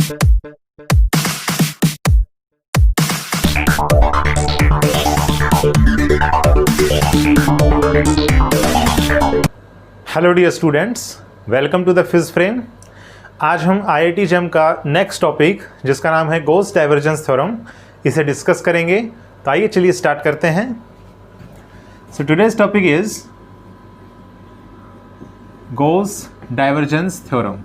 Hello dear students, welcome to the Phys Frame. आज हम IIT JAM का next topic जिसका नाम है गॉस डाइवर्जेंस थ्योरम, इसे डिस्कस करेंगे। तो आइए चलिए स्टार्ट करते हैं। So today's topic is Gauss divergence theorem.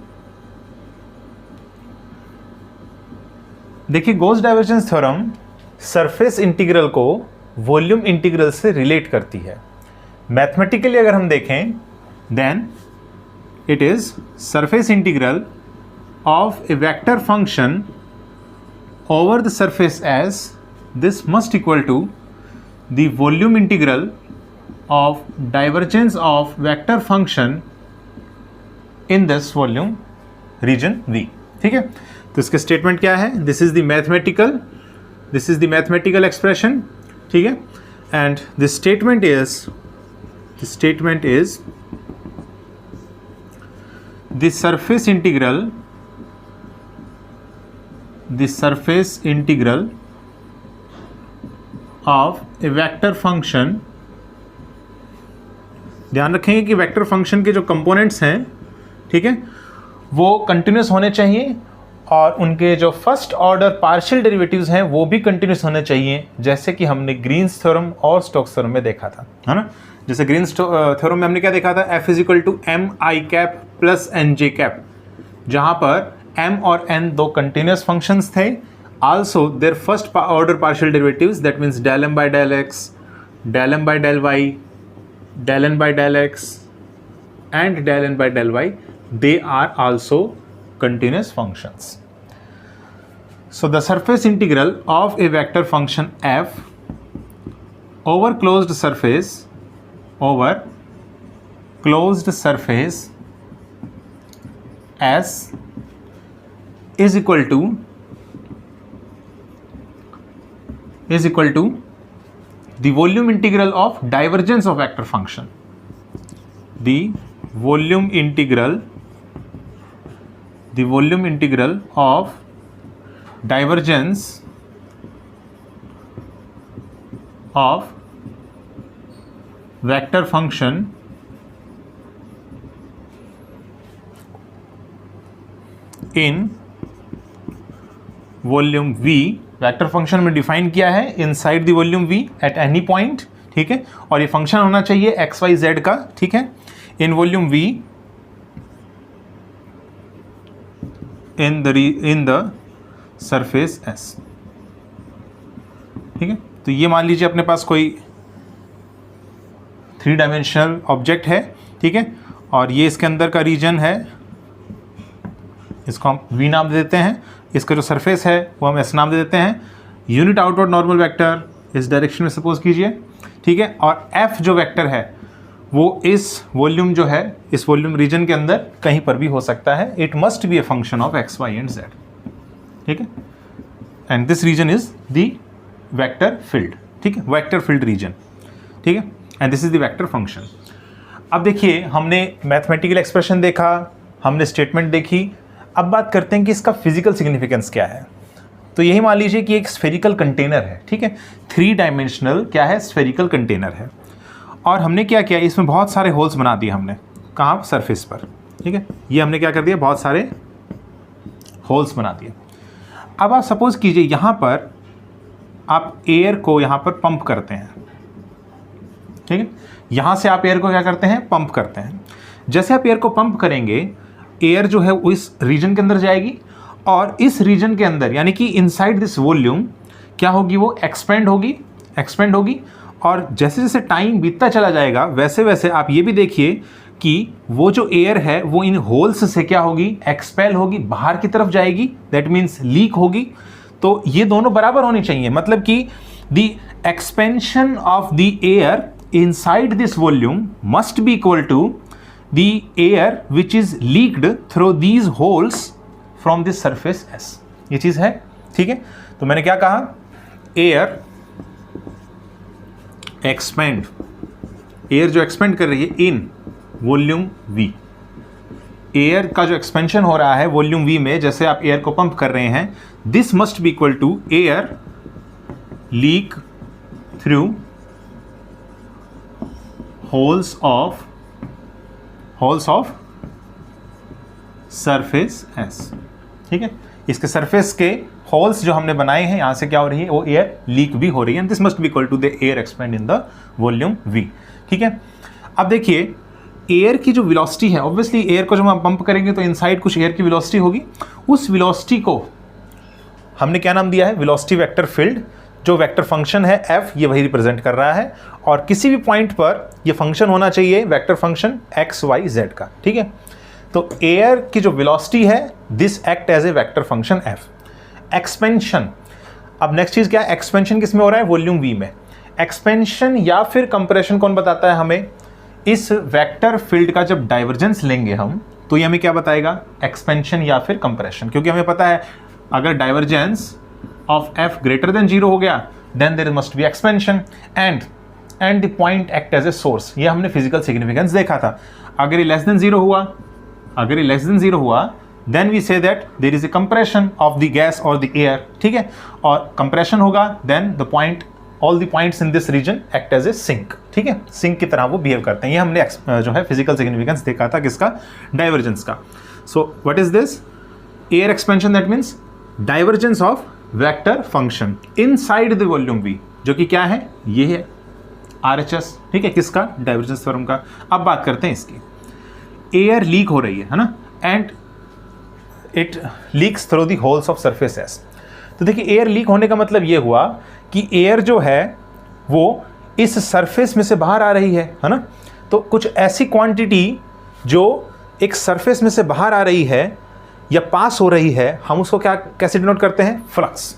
देखिए, Gauss divergence theorem surface integral को वॉल्यूम इंटीग्रल से रिलेट करती है। मैथमेटिकली अगर हम देखें, then it is surface integral of a vector function over the surface as this must equal to the volume integral of divergence of vector function in this volume region V। ठीक है, तो इसका statement क्या है? This is the mathematical expression. ठीक है, and this statement is the surface integral of a vector function। ध्यान रखेंगे कि वेक्टर फंक्शन के जो कंपोनेंट्स हैं, ठीक है, वो कंटिन्यूस होने चाहिए और उनके जो फर्स्ट ऑर्डर पार्शियल डेरिवेटिव्स हैं वो भी कंटिन्यूस होने चाहिए, जैसे कि हमने ग्रीन्स थ्योरम और स्टोक्स थ्योरम में देखा था, है ना। जैसे ग्रीन्स थ्योरम में हमने क्या देखा था? F is equal to m i cap plus n j cap, जहाँ पर m और n दो कंटिन्यूस फंक्शंस थे। Also their first order partial derivatives, that means del m by del x, del m by del y, del n by del x and del n by del y, they are also continuous functions. So the surface integral of a vector function f over closed surface S is equal to the volume integral of divergence of vector function, the volume integral of divergence of vector function in volume V। Vector function में define किया है inside the volume V at any point, ठीक है, और ये function होना चाहिए x y z का, ठीक है, in volume V in the surface S। ठीक है, तो ये मान लीजिए अपने पास कोई 3 डायमेंशनल ऑब्जेक्ट है, ठीक है, और ये इसके अंदर का रीजन है, इसको हम V नाम दे देते हैं। इसका जो सरफेस है वो हम S नाम दे देते हैं। यूनिट आउटवर्ड नॉर्मल वेक्टर इस डायरेक्शन में सपोज कीजिए, ठीक है, और F जो वेक्टर है वो इस वॉल्यूम जो है, इस वॉल्यूम रीजन के अंदर कहीं पर भी हो सकता है। It must be a function of x, y and z, ठीक है, and this region is the vector field, ठीक है, वेक्टर फील्ड रीजन, ठीक है, and this is the vector function. अब देखिए, हमने मैथमेटिकल एक्सप्रेशन देखा, हमने स्टेटमेंट देखी, अब बात करते हैं कि इसका फिजिकल सिग्निफिकेंस क्या है। तो यही मान लीजिए कि एक स्फेरिकल कंटेनर है, ठीक है, 3 डायमेंशनल क्या है? स्फेरिकल कंटेनर है, और हमने क्या किया? इसमें बहुत सारे होल्स बना दिए हमने। कहाँ? सरफेस पर, ठीक है, ये हमने क्या कर दिया? बहुत सारे होल्स बना दिए। अब आप सपोज कीजिए यहाँ पर आप एयर को यहाँ पर पंप करते हैं, ठीक है, यहाँ से आप एयर को क्या करते हैं? पंप करते हैं। जैसे आप एयर को पंप करेंगे, एयर जो है वो इस रीजन के अंदर जाएगी, और इस रीजन के अंदर यानी कि इनसाइड दिस वॉल्यूम क्या होगी? वो एक्सपेंड होगी, और जैसे जैसे टाइम बीतता चला जाएगा वैसे वैसे आप ये भी देखिए कि वो जो एयर है वो इन होल्स से क्या होगी? एक्सपेल होगी, बाहर की तरफ जाएगी, दैट मीन्स लीक होगी। तो ये दोनों बराबर होनी चाहिए, मतलब कि the expansion of the air inside this volume must be equal to the air which is leaked through these holes from this surface S। ये चीज़ है, ठीक है। तो मैंने क्या कहा? एयर एक्सपेंड, एयर जो एक्सपेंड कर रही है इन वॉल्यूम V, एयर का जो एक्सपेंशन हो रहा है वॉल्यूम वी में, जैसे आप एयर को पंप कर रहे हैं, this must be equal to air leak through holes of surface S. ठीक है, इसके सरफेस के होल्स जो हमने बनाए हैं, यहां से क्या हो रही है, वो एयर लीक भी हो रही है। This must be equal to the air expand in the volume V. ठीक है, अब देखिए एयर की जो वेलोसिटी है, ऑब्वियसली एयर को जब हम पंप करेंगे तो इनसाइड कुछ एयर की वेलोसिटी होगी। उस वेलोसिटी को हमने क्या नाम दिया है, वेलोसिटी वेक्टर फील्ड। जो वेक्टर फंक्शन है एफ, ये वही रिप्रेजेंट कर रहा है, और किसी भी पॉइंट पर ये फंक्शन होना चाहिए vector function x y z का। ठीक है, तो एयर की जो वेलोसिटी है, this act as a vector function F. Expansion, अब नेक्स्ट चीज क्या है, एक्सपेंशन किस में हो रहा है, वॉल्यूम वी में। एक्सपेंशन या फिर कंप्रेशन कौन बताता है हमें, इस वेक्टर फील्ड का जब डाइवर्जेंस लेंगे हम, तो ये हमें क्या बताएगा, एक्सपेंशन या फिर कंप्रेशन। क्योंकि हमें पता है अगर divergence of F greater than 0 हो गया, then there must be expansion and the point act as a source. ये हमने फिजिकल सिग्निफिकेंस देखा था। अगर ये लेस देन 0 हुआ, then we say that there is a compression of the gas और द एयर। ठीक है, और कंप्रेशन होगा, then the point, all the points in this region act as a sink. ठीक है, सिंक की तरह वो बिहेव करते हैं। ये हमने जो है फिजिकल सिग्निफिकेंस देखा था किसका, डाइवर्जेंस का। So what is this, air expansion, that means divergence of vector function inside the volume we, जो कि क्या है, ये है RHS। ठीक है, किसका, डाइवर्जेंस थ्योरम का। अब बात करते हैं इसकी। एयर लीक हो रही है ना, and it leaks through the holes of surface S. तो देखिए एयर लीक होने का मतलब ये हुआ कि एयर जो है वो इस सरफेस में से बाहर आ रही है ना। तो कुछ ऐसी क्वांटिटी जो एक सरफेस में से बाहर आ रही है या पास हो रही है, हम उसको क्या कैसे डिनोट करते हैं, फ्लक्स।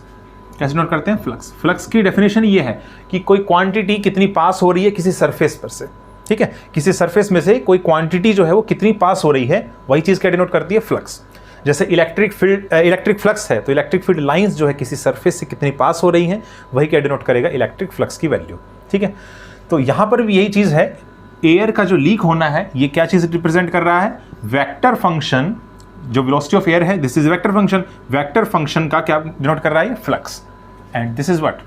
कैसे डिनोट करते हैं, फ्लक्स। फ्लक्स की डेफिनेशन ये है कि कोई क्वांटिटी कितनी पास हो रही है किसी सरफेस पर से। ठीक है, किसी सरफेस में से कोई क्वांटिटी जो है वो कितनी पास हो रही है, वही चीज़ क्या डिनोट करती है, फ्लक्स। जैसे इलेक्ट्रिक फ्लक्स है, तो इलेक्ट्रिक फील्ड लाइंस जो है किसी सरफेस से कितनी पास हो रही हैं, वही क्या डिनोट करेगा, इलेक्ट्रिक फ्लक्स की वैल्यू। ठीक है, तो यहाँ पर भी यही चीज़ है, एयर का जो लीक होना है, ये क्या चीज़ रिप्रेजेंट कर रहा है, वेक्टर फंक्शन। जो वेलोसिटी ऑफ एयर है, this is vector function. Vector function का क्या डिनोट कर रहा है, flux. And this is what,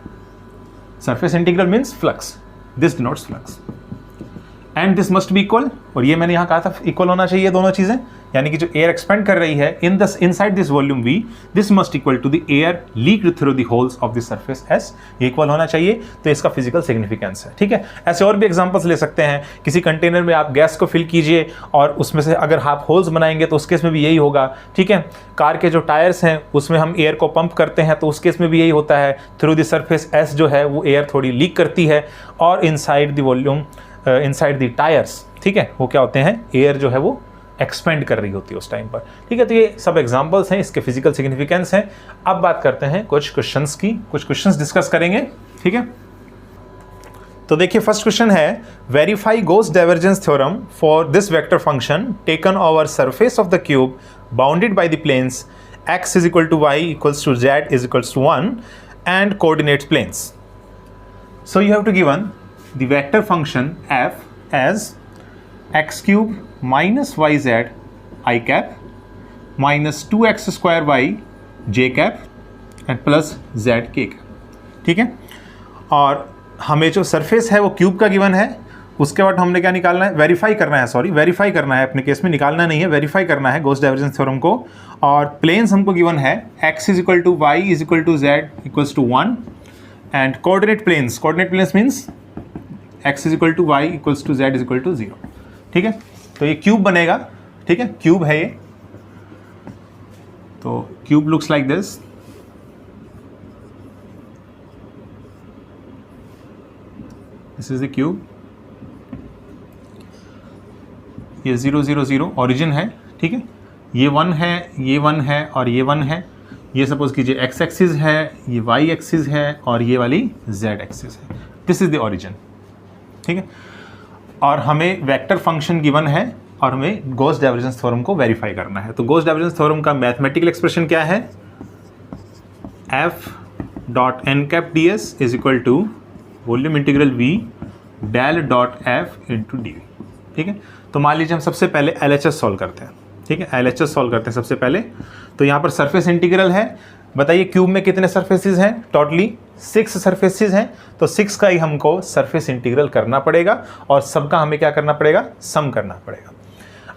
surface integral means flux, this denotes flux. And this must be equal, और ये मैंने यहाँ कहा था इक्वल होना चाहिए दोनों चीज़ें, यानी कि जो एयर एक्सपेंड कर रही है inside this volume V, this must equal to the air leaked through the holes of the surface S. ये इक्वल होना चाहिए, तो इसका फिजिकल सिग्निफिकेंस है। ठीक है, ऐसे और भी एग्जांपल्स ले सकते हैं। किसी कंटेनर में आप गैस को फिल कीजिए और उसमें से अगर आप होल्स बनाएंगे तो उस केस में भी यही होगा। ठीक है, कार के जो टायर्स हैं उसमें हम एयर को पंप करते हैं, तो उस केस में भी यही होता है, थ्रू द सरफेस एस जो है वो एयर थोड़ी लीक करती है, और inside the volume, inside the tyres, ठीक है, वो क्या होते हैं, एयर जो है वो एक्सपेंड कर रही होती है उस टाइम पर। ठीक है, तो ये सब एग्जांपल्स हैं, इसके फिजिकल सिग्निफिकेंस हैं। अब बात करते हैं कुछ क्वेश्चंस की, कुछ क्वेश्चंस डिस्कस करेंगे। ठीक है, तो देखिए फर्स्ट क्वेश्चन है, verify Gauss divergence theorem for this vector function taken over surface of the cube bounded by the planes x is equal to y equals to z is equals to 1 and coordinate planes. So you have to given the vector function f as x cube minus yz I cap minus 2x square y j cap and plus z k cap। ठीक है, और हमें जो surface है वो cube का given है। उसके बाद हमने क्या निकालना है, वेरीफाई करना है, वेरीफाई करना है, अपने केस में निकालना नहीं है, वेरीफाई करना है गॉस डाइवर्जेंस थ्योरम को। और प्लेन्स हमको गिवन है x is equal to y is equal to z equals to 1 and coordinate planes means x is equal to y equals to z is equal to 0। ठीक है, तो ये cube बनेगा। ठीक है, क्यूब है ये, तो cube looks like this. This is the cube. ये 0 0 0 ओरिजिन है। ठीक है, ये 1 है, ये 1 है और ये 1 है। ये सपोज कीजिए x एक्सिस है, ये y एक्सिस है और ये वाली z एक्सिस है। This is the origin. ठीक है, और हमें वेक्टर फंक्शन गिवन है और हमें गॉस डाइवर्जेंस थ्योरम को वेरीफाई करना है। तो गॉस डाइवर्जेंस थ्योरम का मैथमेटिकल एक्सप्रेशन क्या है, f dot n cap d s is equal to volume integral v del dot f into d v. ठीक है, तो मान लीजिए हम सबसे पहले LHS सॉल्व करते हैं। ठीक है, LHS सॉल्व करते हैं सबसे पहले। तो यहाँ पर सरफेस इंटीग्रल है, बताइए क्यूब में कितने सरफेसेस हैं, टोटली 6 सरफेसेस हैं, तो 6 का ही हमको सरफेस इंटीग्रल करना पड़ेगा और सबका हमें क्या करना पड़ेगा, सम करना पड़ेगा।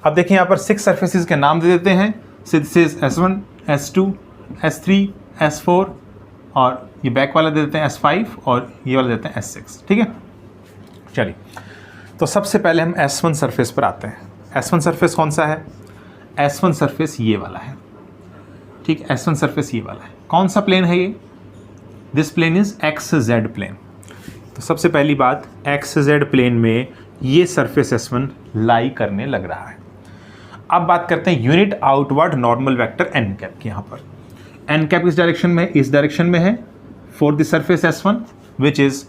अब देखिए यहाँ पर 6 सरफेसेस के नाम दे देते हैं, this is S1, S2, S3, S4 और ये बैक वाला दे देते हैं S5 और ये वाला देते हैं S6। ठीक है, चलिए तो सबसे पहले हम S1 सरफेस पर आते हैं। S1 सरफेस कौन सा है, S1 सरफेस ये वाला है। ठीक, S1 सरफेस ये वाला है। कौन सा प्लेन है ये, this plane is XZ plane. तो सबसे पहली बात, XZ प्लेन में ये सरफेस S1 लाई करने लग रहा है। अब बात करते हैं unit outward normal vector n cap की। यहाँ पर n कैप इस डायरेक्शन में, इस डायरेक्शन में है for the surface S1 which is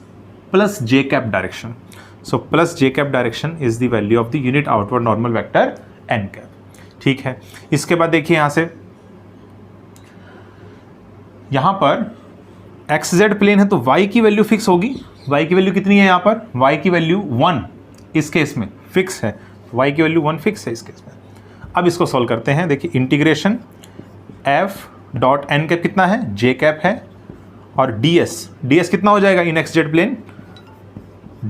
plus j cap direction. So plus j cap direction is the value of the unit outward normal vector n cap. ठीक है, इसके बाद देखिए यहाँ से, यहाँ पर XZ प्लेन है तो y की वैल्यू फिक्स होगी। y की वैल्यू कितनी है यहाँ पर, y की वैल्यू 1 इस केस में फिक्स है, y की वैल्यू 1 फिक्स है इस केस में। अब इसको सॉल्व करते हैं। देखिए integration f dot n cap कितना है, j कैप है, और ds कितना हो जाएगा in XZ plane,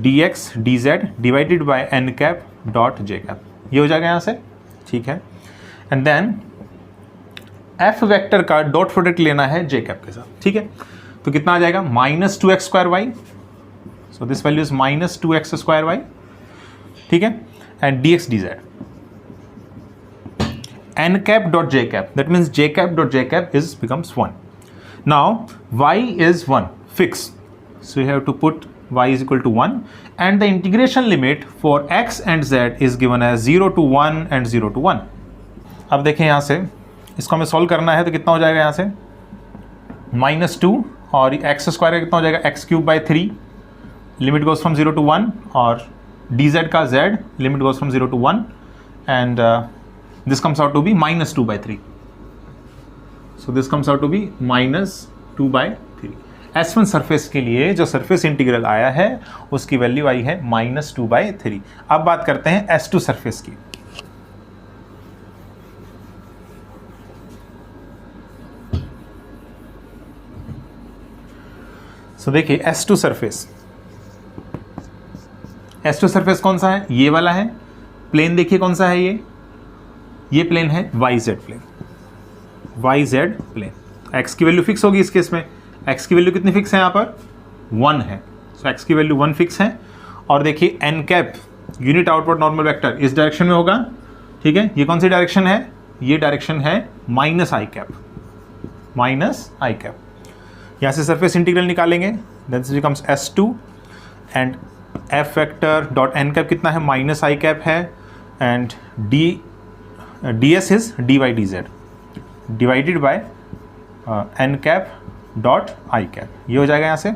dx dz divided by n cap dot j cap, ये हो जाएगा यहाँ से। ठीक है, एंड देन f वेक्टर का डॉट प्रोडक्ट लेना है j कैप के साथ। ठीक है, तो कितना आ जाएगा, -2x² y, so this value is -2x² y। ठीक है, and dx dz n cap dot j cap, that means j cap dot j cap is becomes 1. Now y is 1 fixed, so you have to put y is equal to 1 and the integration limit for x and z is given as 0 to 1 and 0 to 1. अब देखें यहाँ से इसको हमें solve करना है तो कितना हो जाएगा यहाँ से, -2 और x² का कितना हो जाएगा, x³/3, limit goes from 0 to 1, और dz का z limit goes from 0 to 1 and this comes out to be -2/3. So this comes out to be -2/3. S1 surface के लिए जो सरफेस इंटीग्रल आया है उसकी वैल्यू आई है -2/3। अब बात करते हैं S2 सरफेस की। So देखिए S2 सरफेस, S2 सरफेस कौन सा है, ये वाला है। प्लेन देखिए कौन सा है, ये प्लेन है YZ plane, YZ plane. x की वैल्यू फिक्स होगी इस केस में, x की वैल्यू कितनी फिक्स है यहाँ पर, 1 है, सो x की वैल्यू 1 फिक्स है। और देखिए n cap unit outward normal vector इस डायरेक्शन में होगा। ठीक है, ये कौन सी डायरेक्शन है, ये डायरेक्शन है -i कैप, -i कैप। यहाँ से सरफेस इंटीग्रल निकालेंगे, then this becomes S2 and f vector dot n cap कितना है, -i कैप है, and ds is dy dz divided by n cap dot i cap, ये हो जाएगा यहाँ से,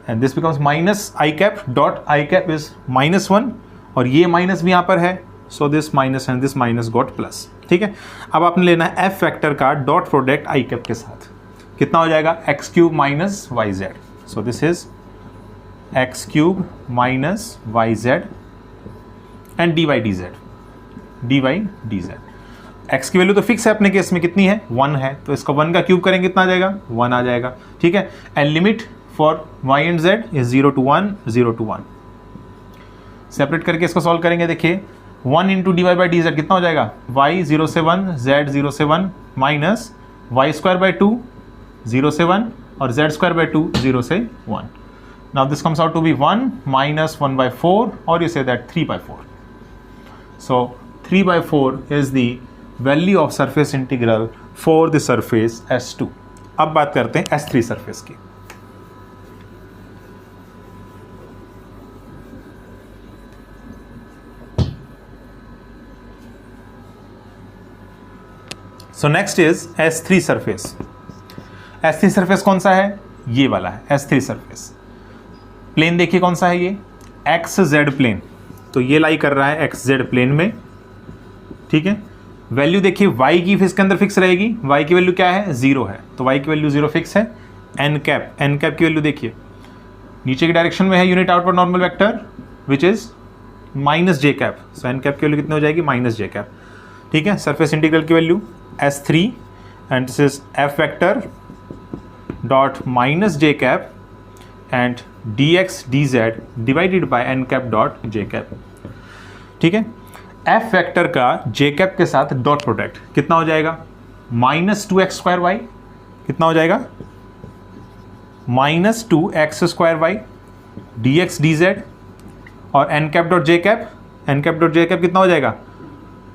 and this becomes -i cap dot i cap is -1 और ये माइनस भी यहाँ पर है, so this minus and this minus got plus. ठीक है, अब आपने लेना है f वेक्टर का डॉट प्रोडक्ट i कैप के साथ, कितना हो जाएगा, x³ - yz, so this is x³ - yz and dy dz। x की वैल्यू तो फिक्स है अपने केस में, कितनी है, 1 है, तो इसका 1 का क्यूब करेंगे कितना आ जाएगा, 1 आ जाएगा। ठीक है, and limit for y and z is 0 to 1, 0 to 1। Separate करके इसको सॉल्व करेंगे, देखिए 1 इंटू dy/dz कितना हो जाएगा, y 0 से 1 z 0 से 1 माइनस y²/2 0 से 1 और z²/2 0 से 1। Now this comes out to be 1 - 1/4 और you say that 3/4। So 3/4 is the value of surface integral for the surface S2. अब बात करते हैं S3 सरफेस की। So next is S3 surface. S3 surface कौन सा है, ये वाला है S3 सरफेस। प्लेन देखिए कौन सा है, ये XZ प्लेन, तो ये लाई कर रहा है XZ प्लेन में। ठीक है, वैल्यू देखिए y की इसके अंदर फिक्स रहेगी, y की वैल्यू क्या है, 0 है, तो y की वैल्यू 0 फिक्स है। n कैप की वैल्यू देखिए नीचे की डायरेक्शन में है unit outward normal vector which is -j cap, so n cap की वैल्यू कितनी हो जाएगी, -j कैप। ठीक है, सरफेस इंटीग्रल की value S3 and this is F vector dot minus J cap and dx dz divided by n cap dot J cap. ठीक है, F vector का जे कैप के साथ डॉट प्रोडक्ट कितना हो जाएगा, -2x²y कितना हो जाएगा, -2x²y dx dz और n cap dot J cap, n cap dot J cap कितना हो जाएगा,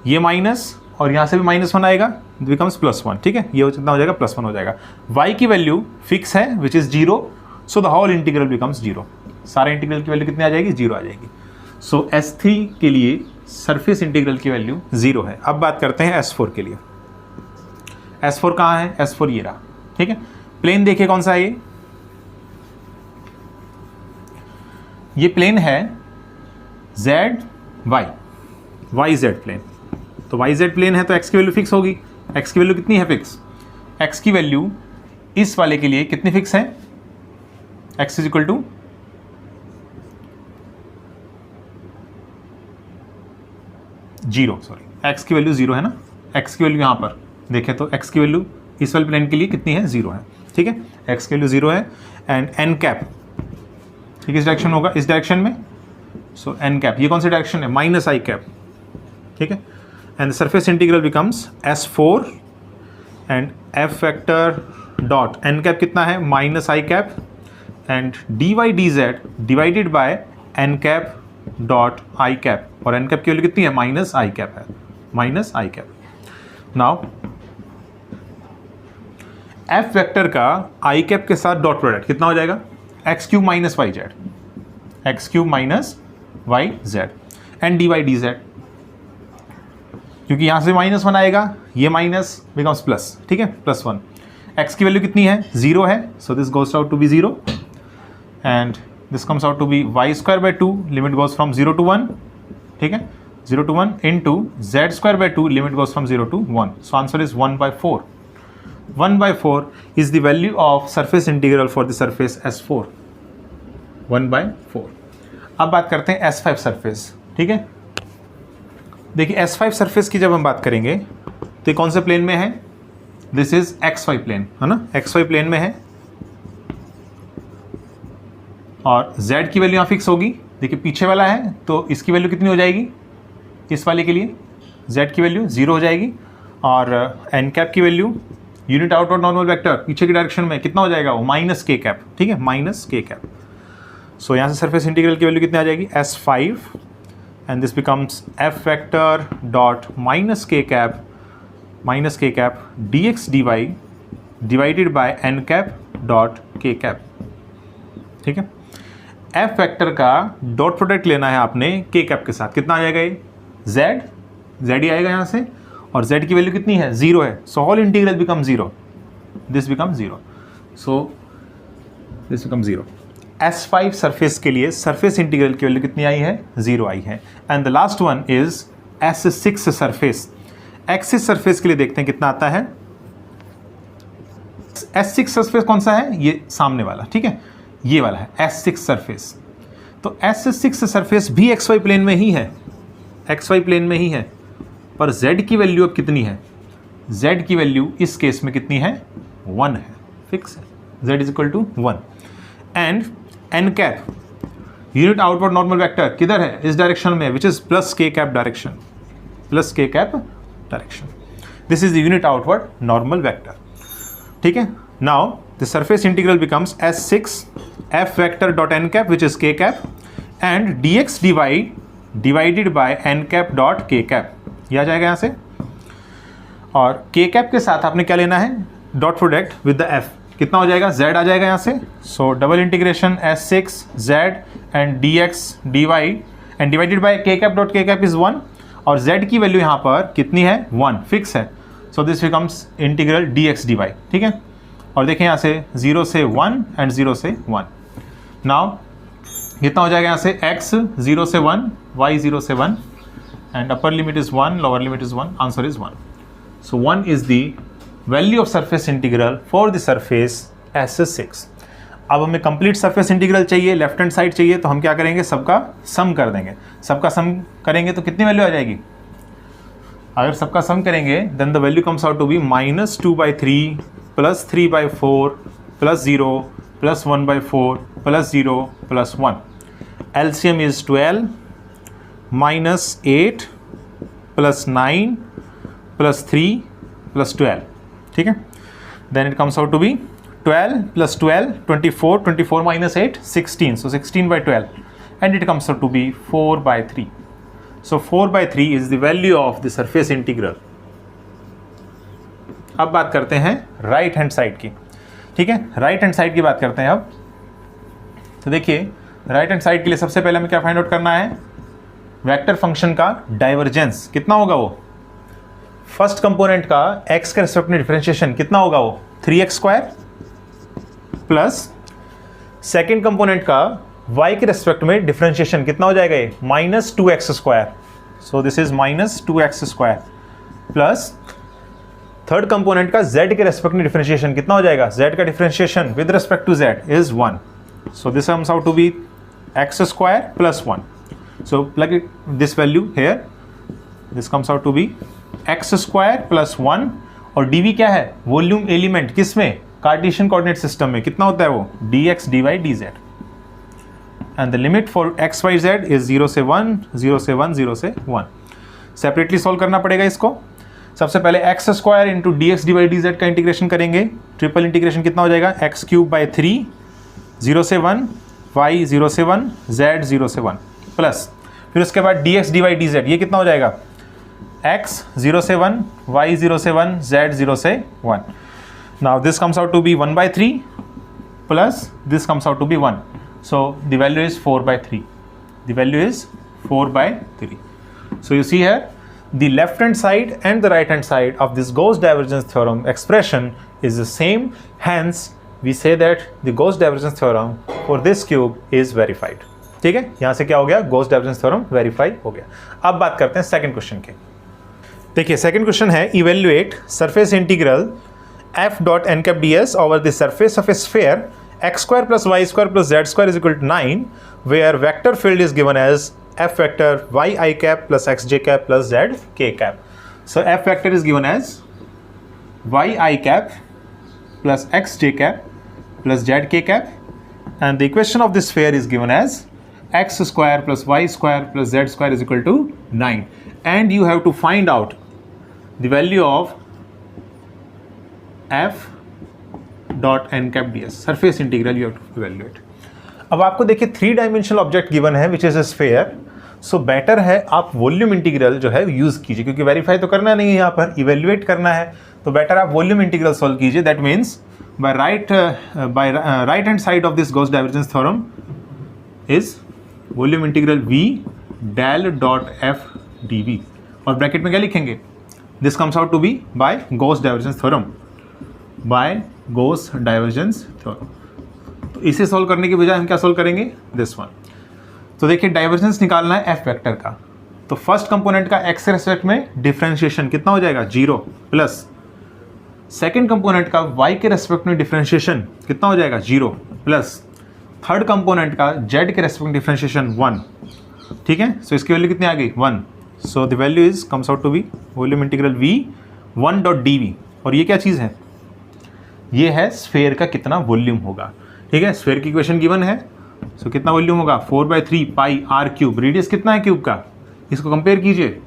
ये माइनस और यहाँ से भी -1 आएगा, बिकम्स +1। ठीक है, ये कितना हो जाएगा, +1 हो जाएगा। y की वैल्यू फिक्स है which is 0, so the whole integral becomes 0। सारे इंटीग्रल की वैल्यू कितनी आ जाएगी, 0 आ जाएगी। सो S3 के लिए सरफेस इंटीग्रल की वैल्यू 0 है। अब बात करते हैं S4 के लिए। S4 कहाँ है, S4 ये रहा। ठीक है, प्लेन देखिए कौन सा है, ये प्लेन है YZ प्लेन। तो YZ प्लेन है तो x की वैल्यू फिक्स होगी। x की वैल्यू कितनी है फिक्स, x की वैल्यू इस वाले के लिए कितनी फिक्स है, x is equal to 0, sorry x की वैल्यू 0 है ना, x की वैल्यू यहाँ पर देखें तो x की वैल्यू इस वाले प्लेन के लिए कितनी है, 0 है। ठीक है, x की वैल्यू 0 है एंड n कैप ठीक इस डायरेक्शन होगा, इस डायरेक्शन में। सो n कैप ये कौन सी डायरेक्शन है, -i कैप। ठीक है, and the surface integral becomes S4 and F vector dot n cap कितना है, -i cap and dy dz divided by n cap dot i cap, और n कैप की value कितनी है, -i कैप है, -i cap. Now F vector का i cap के साथ डॉट प्रोडक्ट कितना हो जाएगा, x³ - yz, x³ - yz and dy dz, क्योंकि यहाँ से -1 आएगा, ये माइनस बिकम्स प्लस। ठीक है, +1। x की वैल्यू कितनी है, 0 है, so this goes out to be 0 and this comes out to be y²/2, limit goes from 0 to 1। ठीक है, 0 to 1 into z²/2, limit goes from 0 to 1। So answer is 1/4। 1/4 is the value of surface integral for the surface S4, 1/4। अब बात करते हैं S5 surface. ठीक है, देखिए S5 surface की जब हम बात करेंगे तो ये कौन से प्लेन में है, दिस इज XY प्लेन है ना, XY प्लेन में है और Z की वैल्यू यहाँ फिक्स होगी। देखिए पीछे वाला है तो इसकी वैल्यू कितनी हो जाएगी, इस वाले के लिए Z की वैल्यू 0 हो जाएगी और n कैप की value unit outward normal vector पीछे की डायरेक्शन में कितना हो जाएगा, वो -k कैप। ठीक है, -k कैप। सो यहाँ से सरफेस इंटीग्रल की वैल्यू कितनी आ जाएगी, S5 and this becomes F vector dot -k cap dx dy divided by n cap dot k cap। ठीक है, F वेक्टर का डॉट प्रोडक्ट लेना है आपने k कैप के साथ, कितना आ जाएगा ये, z ही आएगा यहाँ से और z की वैल्यू कितनी है, 0 है। So whole integral become 0, this become 0, so this become 0। S5 surface के लिए सरफेस इंटीग्रल की वैल्यू कितनी आई है, 0 आई है। And the last one is S6 surface. Axis surface के लिए देखते हैं कितना आता है। S6 सरफेस कौन सा है, ये सामने वाला। ठीक है, ये वाला है S6 सरफेस। तो S6 सरफेस भी XY प्लेन में ही है, XY प्लेन में ही है, पर Z की वैल्यू अब कितनी है, Z की वैल्यू इस केस में कितनी है, 1 है, फिक्स है, Z is equal to 1। And n cap unit outward normal vector किधर है, इस डायरेक्शन में, which is +k cap direction, +k cap direction. This is the unit outward normal vector. ठीक है, now the surface integral becomes S6 F vector dot n cap which is k cap and dx dy divided by n cap dot k cap, यह आ जाएगा यहाँ से। और k cap के साथ आपने क्या लेना है, dot product with the f, कितना हो जाएगा, z आ जाएगा यहाँ से। सो double integration S6 z and dx dy and divided by k cap dot k cap is 1 और z की वैल्यू यहाँ पर कितनी है, 1 फिक्स है। So this becomes integral dx dy। ठीक है, और देखें यहाँ से 0 से 1 एंड 0 से 1। नाउ कितना हो जाएगा यहाँ से, x 0 से 1, y 0 से 1 and upper limit is 1, lower limit is 1, answer is 1। So 1 is the value of surface integral for the surface S6। अब हमें कंप्लीट सरफेस इंटीग्रल चाहिए, लेफ्ट हैंड साइड चाहिए, तो हम क्या करेंगे, सबका सम कर देंगे। सबका सम करेंगे तो कितनी वैल्यू आ जाएगी, अगर सबका सम करेंगे then the value comes out to be -2/3 + 3/4 + 0 + 1/4 + 0 + 1. LCM is 12 -8 + 9 + 3 + 12. ठीक है, then it comes out to be 12 + 12 24, 24 - 8 16, so 16/12, and it comes out to be 4/3. So 4/3 is the value of the surface integral. अब बात करते हैं right hand side की. ठीक है, right hand side की बात करते हैं अब. तो देखिए राइट हैंड साइड के लिए सबसे पहले हमें क्या फाइंड आउट करना है, वेक्टर फंक्शन का डाइवर्जेंस कितना होगा. वो फर्स्ट कंपोनेंट का x के रेस्पेक्ट में डिफरेंशिएशन कितना होगा, वो 3x² प्लस सेकेंड कंपोनेंट का y के रेस्पेक्ट में डिफरेंशिएशन कितना हो जाएगा, ये -2x². So this is -2x² plus third component का z के रेस्पेक्ट में डिफरेंशिएशन कितना हो जाएगा, z का differentiation with respect to z is 1. So this comes out to be x² + 1. So plug it this value hair, this comes out to be x² + 1 और dv क्या है, वॉल्यूम एलिमेंट किसमें, Cartesian coordinate system में कितना होता है वो dx dy dz. And the limit for x y z is 0 से 1, 0 से 1, 0 से 1. सेपरेटली सॉल्व करना पड़ेगा इसको. सबसे पहले x² × dx dy dz का इंटीग्रेशन करेंगे. ट्रिपल इंटीग्रेशन कितना हो जाएगा, x³ / 3 0 से 1, y 0 से 1, z 0 से 1 प्लस फिर उसके बाद dx dy dz ये कितना हो जाएगा, x 0 से 1, y 0 से 1, z 0 से 1. Now this comes out to be 1/3 plus this comes out to be 1. So the value is 4/3. The value is 4/3. So you see here the left hand side and the right hand side of this Gauss divergence theorem expression is the same. Hence we say that the Gauss divergence theorem for this cube is verified. ठीक है, यहाँ से क्या हो गया, Gauss divergence theorem verify हो गया. अब बात करते हैं सेकंड क्वेश्चन के. देखिए सेकंड क्वेश्चन है, evaluate surface integral f.n(ds) over the surface of a sphere x² + y² + z² is equal to 9, where vector field is given as f vector yi cap plus xj cap plus zk cap. So f vector is given as yi cap plus xj cap plus zk cap, and the equation of the sphere is given as x² plus y² plus z² is equal to 9, and you have to find out the value of f.n(ds) surface integral you have to evaluate. अब आपको देखिए 3 dimensional object given है which is a sphere. So better है आप volume integral जो है use कीजिए, क्योंकि वेरीफाई तो करना नहीं है, यहाँ पर इवेल्युएट करना है. तो बेटर आप वॉल्यूम इंटीग्रल सॉल्व कीजिए. That means by right hand side of this Gauss divergence theorem is volume integral v del dot f dv, और ब्रैकेट में क्या लिखेंगे, this comes out to be by Gauss divergence theorem, by Gauss divergence theorem. तो इसे solve करने के बजाय हम क्या सॉल्व करेंगे, दिस वन. तो देखिए डाइवर्जेंस निकालना है एफ वेक्टर का. तो फर्स्ट कंपोनेंट का एक्स रेस्पेक्ट में डिफरेंशिएशन कितना हो जाएगा, 0 प्लस सेकेंड कंपोनेंट का वाई के रेस्पेक्ट में डिफरेंशिएशन कितना हो जाएगा, 0 प्लस थर्ड कंपोनेंट का जेड के रेस्पेक्ट में डिफरेंशिएशन 1. ठीक है, सो इसकी वैल्यू कितनी आ गई, 1. So the value is comes out to be volume integral v 1.dv. और ये क्या चीज़ है, ये है स्फेयर का कितना वॉल्यूम होगा. ठीक है, स्फेयर की इक्वेशन गिवन है. सो कितना वॉल्यूम होगा, 4/3 पाई आर क्यूब. रेडियस कितना है क्यूब का, इसको कंपेयर कीजिए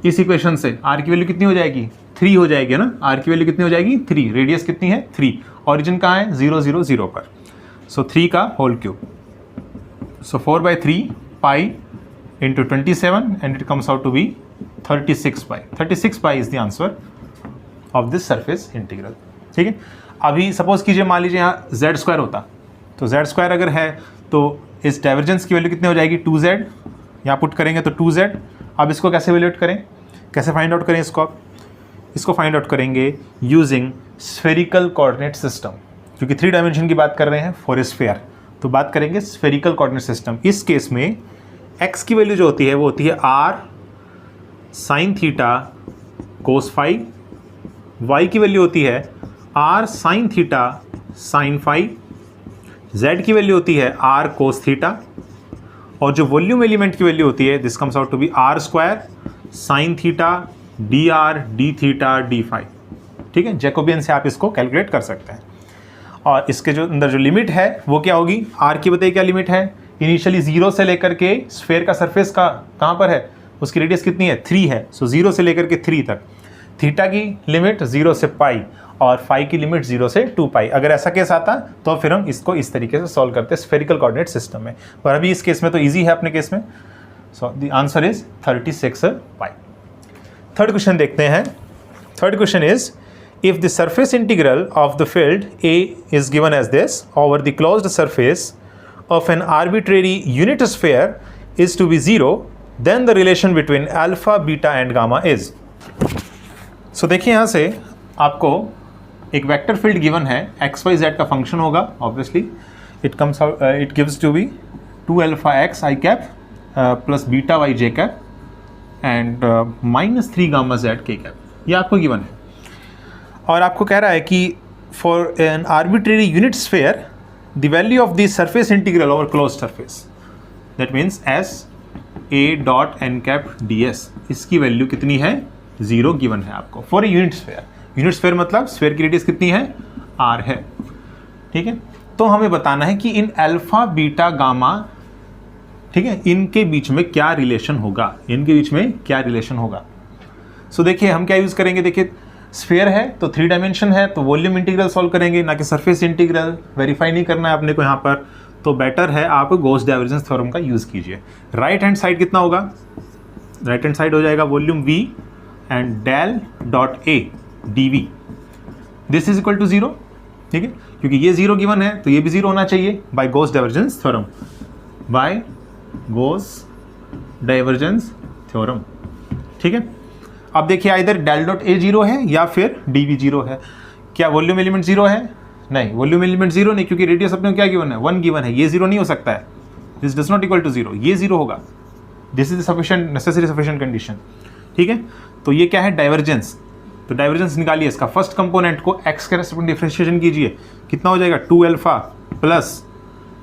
इस इक्वेशन से. आर की वैल्यू कितनी हो जाएगी, 3 हो जाएगी ना. आर की वैल्यू कितनी हो जाएगी, 3. रेडियस कितनी है, 3. ऑरिजिन कहाँ है, 0 0 0 पर. सो 3 का whole cube. So 4/3 pi into 27 and it comes out to be 36 pi. 36 pi is the answer of this surface integral. ठीक है, अभी सपोज कीजिए मान लीजिए यहाँ z² होता, तो z² अगर है तो इस डाइवर्जेंस की वैल्यू कितनी हो जाएगी, 2z. यहाँ पुट करेंगे तो 2z. अब इसको कैसे वैल्यूएट करें, कैसे फाइंड आउट करें इसको, आप इसको फाइंड आउट करेंगे यूजिंग स्फेरिकल कोऑर्डिनेट सिस्टम, क्योंकि 3 डायमेंशन की बात कर रहे हैं फॉर ए स्फीयर. तो बात करेंगे स्फेरिकल कोऑर्डिनेट सिस्टम. इस केस में x की वैल्यू जो होती है वो होती है r sin theta cos phi, y की वैल्यू होती है r sin theta sin phi, z की वैल्यू होती है r कोस थीटा, और जो वॉल्यूम एलिमेंट की वैल्यू होती है this comes out to be r² sin theta d r d theta d phi, ठीक है। जैकोबियन से आप इसको कैलकुलेट कर सकते हैं। और इसके जो अंदर जो लिमिट है वो क्या होगी, आर की बताइए क्या लिमिट है। इनिशियली 0 से लेकर के स्फेयर का सरफेस का कहाँ पर है, उसकी रेडियस कितनी है 3 है। सो 0 से लेकर के 3 तक। थीटा की लिमिट 0 से पाई और फाई की लिमिट 0 से 2 पाई। अगर ऐसा केस आता तो फिर हम इसको इस तरीके से सॉल्व करते हैं स्फेरिकल कोऑर्डिनेट सिस्टम में। पर अभी इस केस में तो ईजी है अपने केस में। So the answer is 36 pi. Third question देखते हैं। Third question is if the surface integral of the field A is given as this over the closed surface of an arbitrary unit sphere is to be 0, then the relation between alpha, beta and gamma is. So देखिए यहाँ से आपको एक vector field given है, x y z का function होगा obviously. It comes out, it gives to be 2 alpha x i cap plus beta y j cap and -3 gamma z k cap, ये आपको गिवन है। और आपको कह रहा है कि for an arbitrary unit sphere the value of the surface integral over close surface, that means s a dot n cap d s, इसकी वैल्यू कितनी है 0 गिवन है आपको for a unit sphere. Unit sphere मतलब स्फेयर की radius कितनी है r है, ठीक है। तो हमें बताना है कि इन अल्फा बीटा गामा, ठीक है, इनके बीच में क्या रिलेशन होगा, इनके बीच में क्या रिलेशन होगा। सो देखिए हम क्या यूज़ करेंगे, देखिए स्फेयर है तो 3 डायमेंशन है तो वॉल्यूम इंटीग्रल सॉल्व करेंगे, ना कि सरफेस इंटीग्रल। वेरीफाई नहीं करना है अपने को यहाँ पर, तो बेटर है आप गॉस डाइवर्जेंस थ्योरम का यूज़ कीजिए। राइट हैंड साइड कितना होगा, राइट हैंड साइड हो जाएगा volume v and del dot a d v, this is equal to 0, ठीक है, क्योंकि ये 0 गिवन है तो ये भी 0 होना चाहिए by Gauss divergence theorem, by Gauss divergence theorem, ठीक है। अब देखिए इधर डेल डॉट ए 0 है या फिर डी वी 0 है। क्या वॉल्यूम एलिमेंट 0 है, नहीं, वॉल्यूम एलिमेंट 0 नहीं, क्योंकि रेडियस अपने को क्या गिवन है 1 गिवन है, ये 0 नहीं हो सकता है, this does not equal to 0, ये 0 होगा। This is sufficient necessary sufficient condition, ठीक है। तो ये क्या है डाइवर्जेंस, तो डाइवर्जेंस निकालिए इसका। फर्स्ट कंपोनेंट को x के रेस्पेक्ट डिफरेंशिएशन कीजिए, कितना हो जाएगा 2 अल्फा प्लस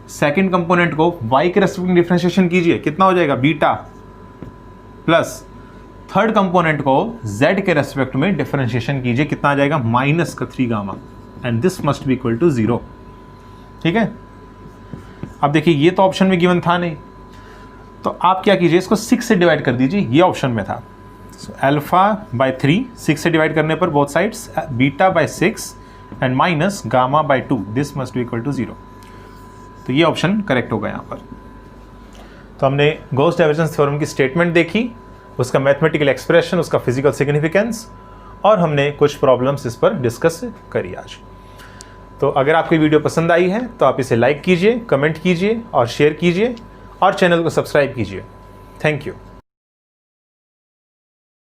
सेकेंड कंपोनेंट को y के रेस्पेक्ट डिफरेंशिएशन कीजिए, कितना हो जाएगा बीटा प्लस थर्ड कंपोनेंट को z के रेस्पेक्ट में डिफरेंशिएशन कीजिए, कितना आ जाएगा -3 gamma, and this must be equal to 0, ठीक है। अब देखिए ये तो ऑप्शन में गिवन था नहीं, तो आप क्या कीजिए इसको 6 से डिवाइड कर दीजिए, ये ऑप्शन में था। सो अल्फा बाय 3, 6 से डिवाइड करने पर both sides beta by 6 and minus gamma by 2, this must be equal to 0, तो ये ऑप्शन करेक्ट होगा यहाँ पर। तो हमने गॉस डाइवर्जेंस थ्योरम की स्टेटमेंट देखी, उसका मैथमेटिकल एक्सप्रेशन, उसका फिजिकल सिग्निफिकेंस, और हमने कुछ प्रॉब्लम्स इस पर डिस्कस करी आज। तो अगर आपको वीडियो पसंद आई है तो आप इसे लाइक कीजिए, कमेंट कीजिए और शेयर कीजिए, और चैनल को सब्सक्राइब कीजिए। Thank you.